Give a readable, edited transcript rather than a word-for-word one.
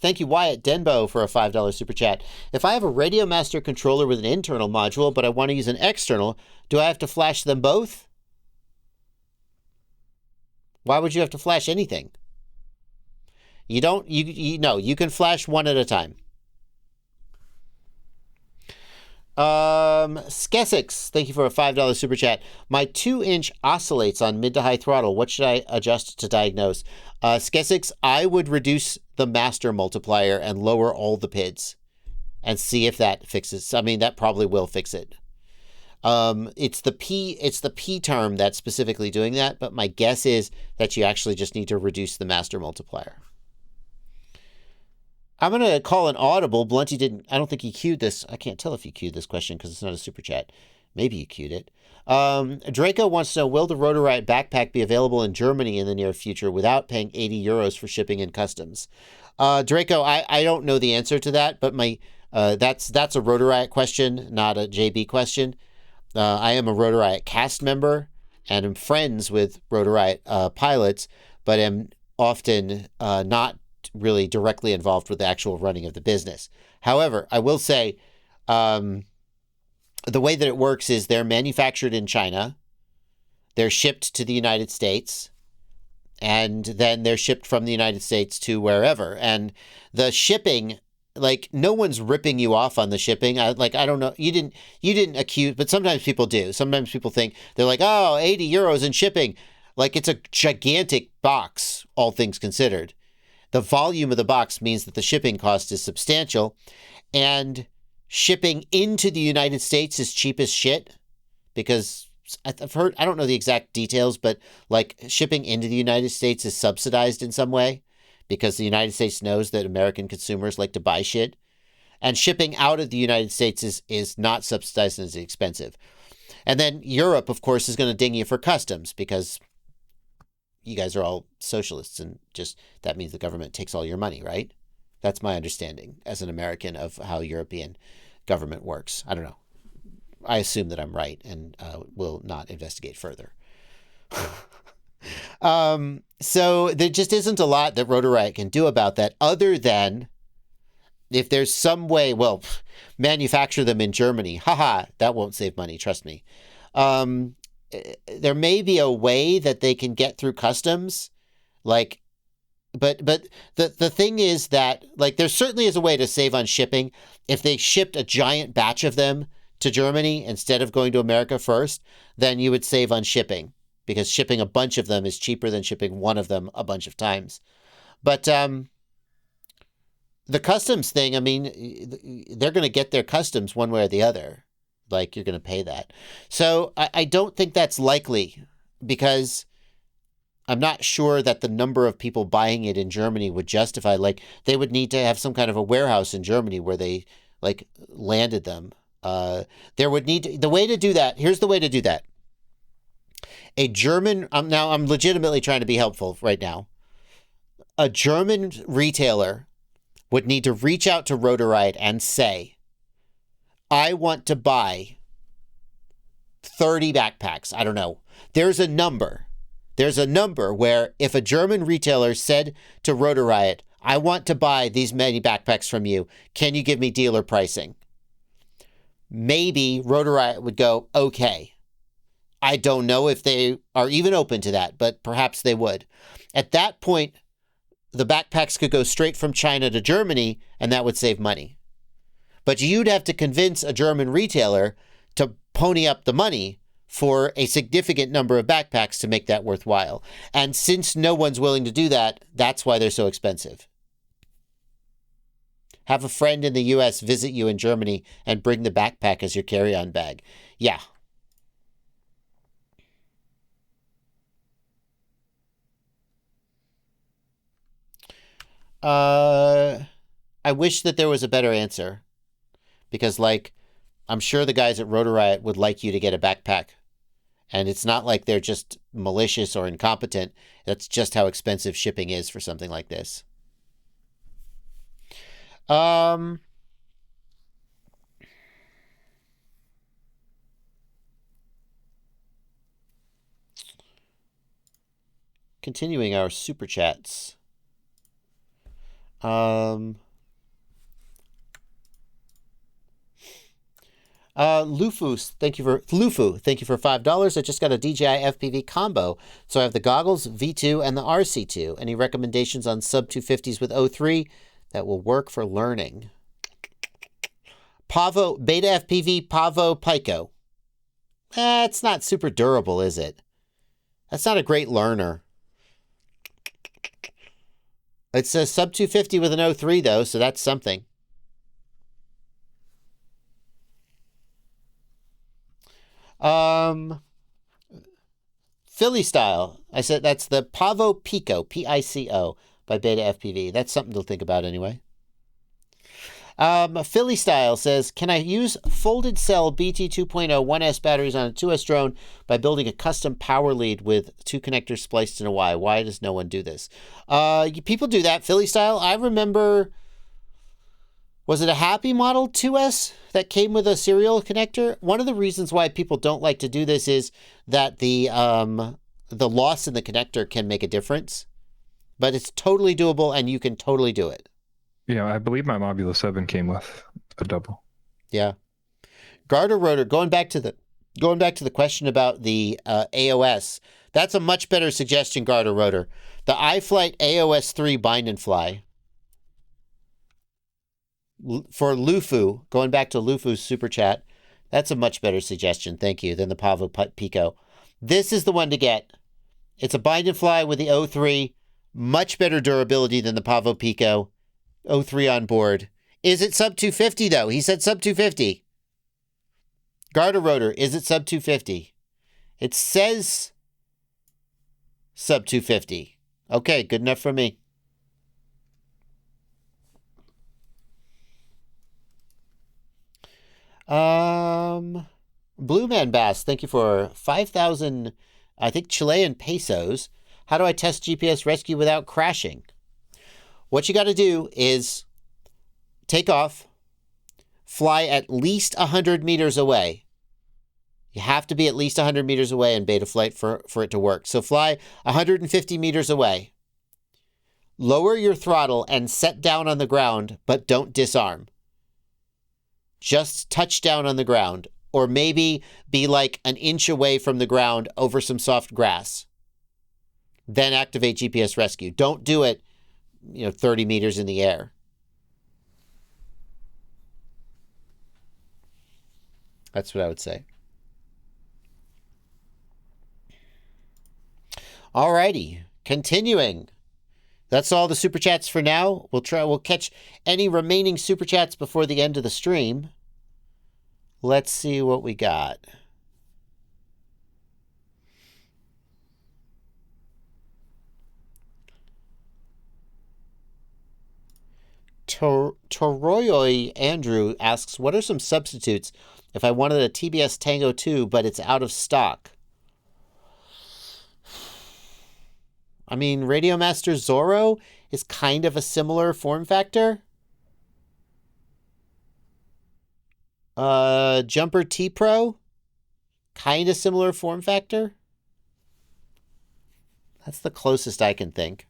Thank you, Wyatt Denbo, for a $5 super chat. If I have a Radio Master controller with an internal module, but I want to use an external, do I have to flash them both? Why would you have to flash anything? You don't, no, you can flash one at a time. Skesix, thank you for a $5 super chat. My 2-inch oscillates on mid to high throttle. What should I adjust to diagnose? Skesix, I would reduce the master multiplier and lower all the PIDs and see if that fixes. I mean, that probably will fix it. It's the P term that's specifically doing that, but my guess is that you actually just need to reduce the master multiplier. I'm going to call an audible. Blunty didn't, I don't think he queued this. I can't tell if he queued this question because it's not a super chat. Maybe he queued it. Draco wants to know, will the Rotor Riot backpack be available in Germany in the near future without paying 80 euros for shipping and customs? Draco, I don't know the answer to that, but that's a Rotor Riot question, not a JB question. I am a Rotor Riot cast member and am friends with Rotor Riot pilots, but am often not really directly involved with the actual running of the business. However, I will say the way that it works is they're manufactured in China, they're shipped to the United States, and then they're shipped from the United States to wherever. And the shipping, like, no one's ripping you off on the shipping. I don't know. You didn't accuse, but sometimes people do. Sometimes people think they're like, oh, 80 euros in shipping. Like, it's a gigantic box, all things considered. The volume of the box means that the shipping cost is substantial, and shipping into the United States is cheap as shit because I've heard, I don't know the exact details, but like shipping into the United States is subsidized in some way because the United States knows that American consumers like to buy shit, and shipping out of the United States is not subsidized and is expensive. And then Europe, of course, is going to ding you for customs because you guys are all socialists, and just that means the government takes all your money, right? That's my understanding as an American of how European government works. I don't know. I assume that I'm right and will not investigate further. So there just isn't a lot that Rotor Riot can do about that other than if there's some way, well, manufacture them in Germany. Haha, that won't save money, trust me. There may be a way that they can get through customs, like, but the thing is that, like, there certainly is a way to save on shipping. If they shipped a giant batch of them to Germany instead of going to America first, then you would save on shipping because shipping a bunch of them is cheaper than shipping one of them a bunch of times. But the customs thing, I mean, they're going to get their customs one way or the other. Like, you're going to pay that. So I don't think that's likely because I'm not sure that the number of people buying it in Germany would justify, like, they would need to have some kind of a warehouse in Germany where they, like, landed them. There would need to, the way to do that. Here's the way to do that. A German, now I'm legitimately trying to be helpful right now. A German retailer would need to reach out to Rotor Riot and say, I want to buy 30 backpacks. I don't know. There's a number. There's a number where if a German retailer said to Rotor Riot, I want to buy these many backpacks from you, can you give me dealer pricing? Maybe Rotor Riot would go, okay. I don't know if they are even open to that, but perhaps they would. At that point, the backpacks could go straight from China to Germany, and that would save money. But you'd have to convince a German retailer to pony up the money for a significant number of backpacks to make that worthwhile. And since no one's willing to do that, that's why they're so expensive. Have a friend in the US visit you in Germany and bring the backpack as your carry-on bag. Yeah. I wish that there was a better answer. Because, like, I'm sure the guys at Rotor Riot would like you to get a backpack. And it's not like they're just malicious or incompetent. That's just how expensive shipping is for something like this. Continuing our super chats. Lufu, thank you for $5. I just got a DJI FPV combo, so I have the goggles, V2, and the RC2. Any recommendations on sub-250s with O3 that will work for learning? Pavo Beta FPV Pavo Pico. It's not super durable, is it? That's not a great learner. It's a sub-250 with an O3 though, so that's something. Philly style. I said that's the Pavo Pico, P-I-C-O, by Beta FPV. That's something to think about anyway. Philly style says, can I use folded cell BT 2.0 1S batteries on a 2S drone by building a custom power lead with 2 connectors spliced in a Y? Why does no one do this? People do that, Philly style. I remember, was it a Happy Model 2S that came with a serial connector? One of the reasons why people don't like to do this is that the loss in the connector can make a difference. But it's totally doable, and you can totally do it. Yeah, I believe my Mobula 7 came with a double. Yeah. Garter rotor, going back to the question about the AOS, that's a much better suggestion, Garter rotor. The iFlight AOS 3 bind and fly. For Lufu, going back to Lufu's super chat, that's a much better suggestion, thank you, than the Pavo Pico. This is the one to get. It's a bind and fly with the O3, much better durability than the Pavo Pico. O3 on board. Is it sub 250 though? He said sub 250. Garter rotor, is it sub 250? It says sub 250. Okay, good enough for me. Blue Man Bass, thank you for 5,000, I think, Chilean pesos. How do I test GPS rescue without crashing? What you got to do is take off, fly at least 100 meters away. You have to be at least 100 meters away in beta flight for it to work. So fly 150 meters away. Lower your throttle and set down on the ground, but don't disarm. Just touch down on the ground, or maybe be like an inch away from the ground over some soft grass. Then activate GPS rescue. Don't do it 30 meters in the air. That's what I would say. Alrighty, continuing. That's all the super chats for now. We'll catch any remaining super chats before the end of the stream. Let's see what we got. Toroyoi Andrew asks, what are some substitutes if I wanted a TBS Tango 2, but it's out of stock? I mean, Radiomaster Zorro is kind of a similar form factor. Jumper T Pro, kind of similar form factor. That's the closest I can think.